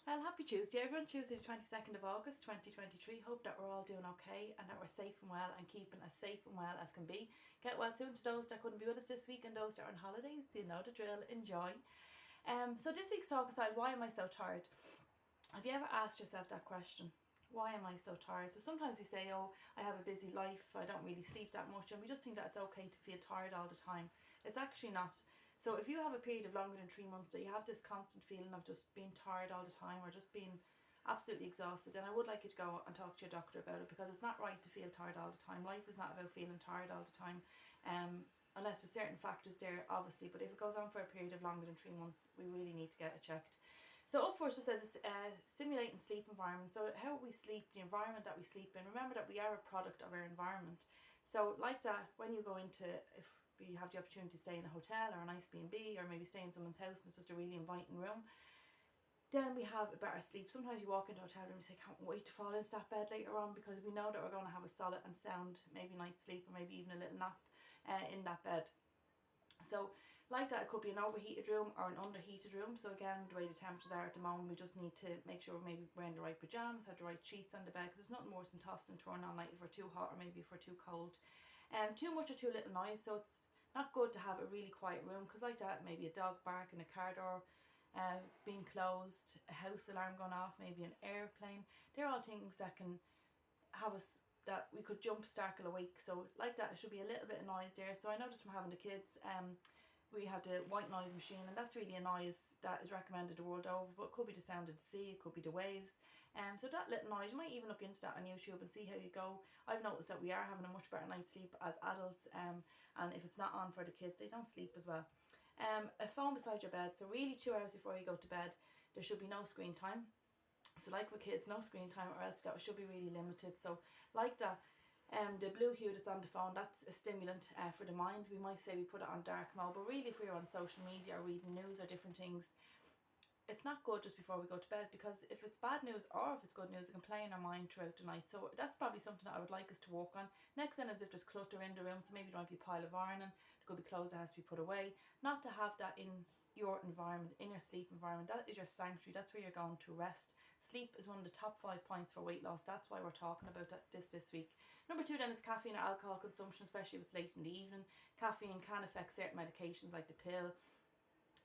Well, happy Tuesday, everyone. Tuesday, the 22nd of August 2023. Hope that we're all doing okay and that we're safe and well and keeping as safe and well as can be. Get well soon to those that couldn't be with us this week and those that are on holidays. You know the drill. Enjoy. So this week's talk aside, why am I so tired? Have you ever asked yourself that question? Why am I so tired? So sometimes we say, oh, I have a busy life, I don't really sleep that much, and we just think that it's okay to feel tired all the time. It's actually not. So if you have a period of longer than 3 months that you have this constant feeling of just being tired all the time or just being absolutely exhausted, then I would like you to go and talk to your doctor about it, because it's not right to feel tired all the time. Life is not about feeling tired all the time. Unless there's certain factors there, obviously, but if it goes on for a period of longer than 3 months, we really need to get it checked. So up first it says stimulating sleep environment. So how we sleep, the environment that we sleep in. Remember that we are a product of our environment. So like that, when you go into, if you have the opportunity to stay in a hotel or an nice B&B, or maybe stay in someone's house and it's just a really inviting room, then we have a better sleep. Sometimes you walk into a hotel room and say, can't wait to fall into that bed later on, because we know that we're going to have a solid and sound maybe night's sleep, or maybe even a little nap in that bed. So like that, it could be an overheated room or an underheated room. So again, the way the temperatures are at the moment, we just need to make sure we're maybe wearing the right pyjamas, have the right sheets on the bed, because there's nothing worse than tossing and turning all night if we're too hot or maybe if we're too cold. Too much or too little noise. So it's not good to have a really quiet room, because like that, maybe a dog barking, a car door being closed, a house alarm going off, maybe an airplane. They're all things that can have us, that we could jump startle awake. So like that, it should be a little bit of noise there. So I noticed from having the kids, we had the white noise machine, and that's really a noise that is recommended the world over, but it could be the sound of the sea, it could be the waves. So that little noise, you might even look into that on YouTube and see how you go. I've noticed that we are having a much better night's sleep as adults, and if it's not on for the kids, they don't sleep as well. A phone beside your bed. So really 2 hours before you go to bed, there should be no screen time. So like with kids, no screen time, or else that should be really limited. So like that, the blue hue that's on the phone, that's a stimulant for the mind. We might say we put it on dark mode, but really if we're on social media or reading news or different things, it's not good just before we go to bed, because if it's bad news or if it's good news, it can play in our mind throughout the night. So that's probably something that I would like us to work on. Next then is if there's clutter in the room, so maybe there might be a pile of ironing, there could be clothes that has to be put away. Not to have that in your environment, in your sleep environment. That is your sanctuary, that's where you're going to rest. Sleep is one of the top 5 points for weight loss. That's why we're talking about this week. Number 2 then is caffeine or alcohol consumption, especially if it's late in the evening. Caffeine can affect certain medications like the pill,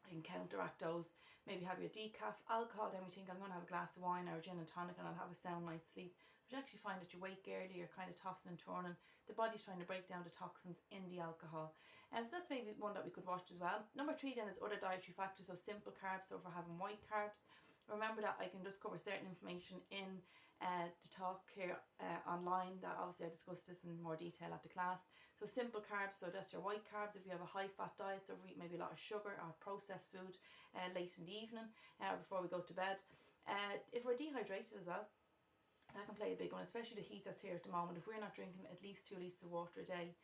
and counteract those. Maybe have your decaf. Alcohol, then we think I'm going to have a glass of wine or a gin and tonic and I'll have a sound night's sleep. But you actually find that you wake early, you're kind of tossing and turning. The body's trying to break down the toxins in the alcohol. So that's maybe one that we could watch as well. Number 3 then is other dietary factors, so simple carbs. So if we're having white carbs, remember that I can just cover certain information in the talk here online, that obviously I discussed this in more detail at the class. So simple carbs, so that's your white carbs. If you have a high fat diet, so eat maybe a lot of sugar or processed food late in the evening before we go to bed. If we're dehydrated as well, that can play a big one, especially the heat that's here at the moment. If we're not drinking at least 2 litres of water a day,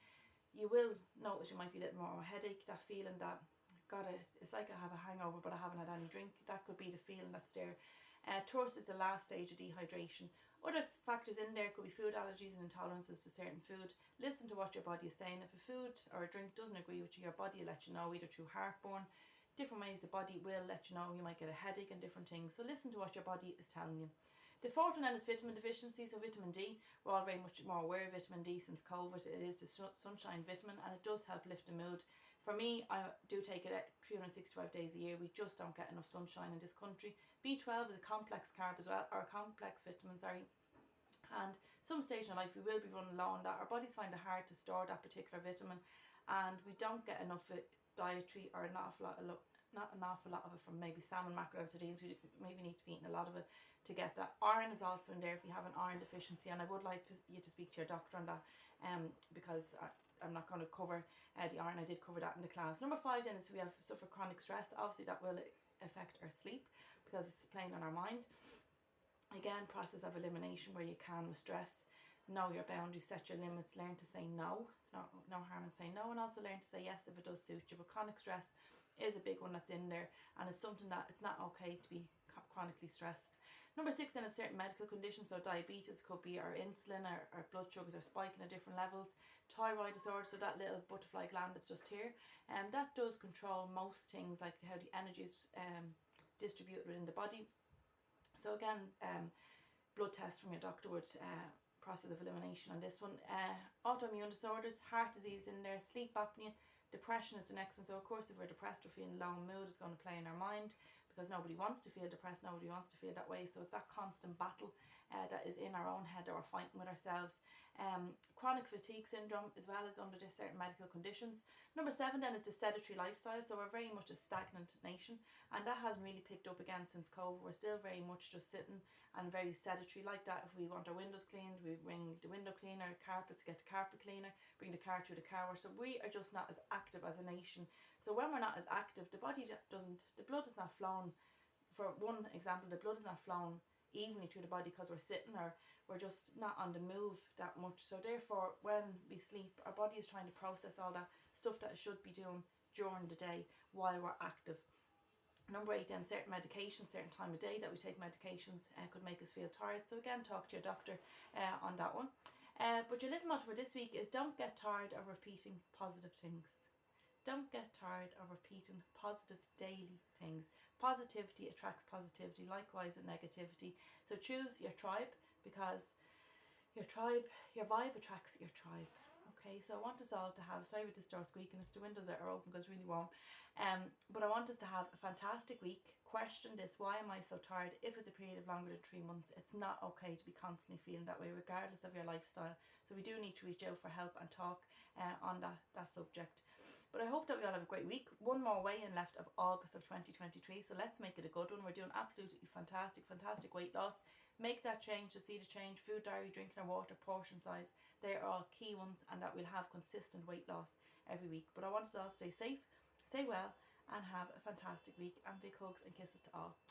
you will notice you might be a little more headache, that feeling that, God, it's like I have a hangover but I haven't had any drink. That could be the feeling that's there. Thirst is the last stage of dehydration. Other factors in there could be food allergies and intolerances to certain food. Listen to what your body is saying. If a food or a drink doesn't agree with you, your body will let you know, either through heartburn, different ways the body will let you know. You might get a headache and different things. So listen to what your body is telling you. The fourth one then is vitamin deficiency. So vitamin D, we're all very much more aware of vitamin D since COVID. It is the sunshine vitamin, and it does help lift the mood. For me, I do take it 365 days a year. We just don't get enough sunshine in this country. B12 is a complex carb as well, or a complex vitamin, sorry. And some stage in life we will be running low on that. Our bodies find it hard to store that particular vitamin, and we don't get enough dietary, or not an awful lot of it from maybe salmon, mackerel and sardines. We maybe need to be eating a lot of it to get that. Iron is also in there if you have an iron deficiency, and I would like you to speak to your doctor on that, because I'm not going to cover the iron. I did cover that in the class. Number 5 then is we have suffer chronic stress. Obviously that will affect our sleep because it's playing on our mind. Again, process of elimination where you can with stress. Know your boundaries, set your limits, learn to say no. It's no harm in saying no, and also learn to say yes if it does suit you. But chronic stress is a big one that's in there, and it's something that it's not okay to be chronically stressed. Number 6 then is certain medical conditions. So diabetes could be our insulin, our blood sugars are spiking at different levels. Thyroid disorder, so that little butterfly gland that's just here, that does control most things like how the energy is distributed within the body. So again, blood test from your doctor would process of elimination on this one. Autoimmune disorders, heart disease in there, sleep apnea, depression is the next one. So of course if we're depressed or feeling low in mood, it's going to play in our mind, because nobody wants to feel depressed, nobody wants to feel that way. So it's that constant battle that is in our own head that we're fighting with ourselves. Chronic fatigue syndrome as well as under certain medical conditions. Number 7 then is the sedentary lifestyle. So we're very much a stagnant nation, and that hasn't really picked up again since COVID. We're still very much just sitting and very sedentary like that. If we want our windows cleaned, we bring the window cleaner, carpets, get the carpet cleaner, bring the car through the car wash. So we are just not as active as a nation. So when we're not as active, the blood is not flowing. For one example, the blood is not flowing evenly through the body because we're sitting, or we're just not on the move that much. So therefore, when we sleep, our body is trying to process all that stuff that it should be doing during the day while we're active. Number 8 then, certain medications, certain time of day that we take medications could make us feel tired. So again, talk to your doctor on that one. But your little motto for this week is don't get tired of repeating positive things. Don't get tired of repeating positive daily things. Positivity attracts positivity, likewise with negativity. So choose your tribe, because your vibe attracts your tribe. Okay, so I want us all to have, sorry with this door squeaking, it's the windows that are open because it's really warm. But I want us to have a fantastic week. Question this: why am I so tired? If it's a period of longer than 3 months, it's not okay to be constantly feeling that way, regardless of your lifestyle. So we do need to reach out for help and talk on that subject. But I hope that we all have a great week. One more weigh-in left of August of 2023, so let's make it a good one. We're doing absolutely fantastic weight loss. Make that change to see the change. Food diary, drinking our water, portion size, they are all key ones, and that we'll have consistent weight loss every week. But I want us all to stay safe, stay well, and have a fantastic week. And big hugs and kisses to all.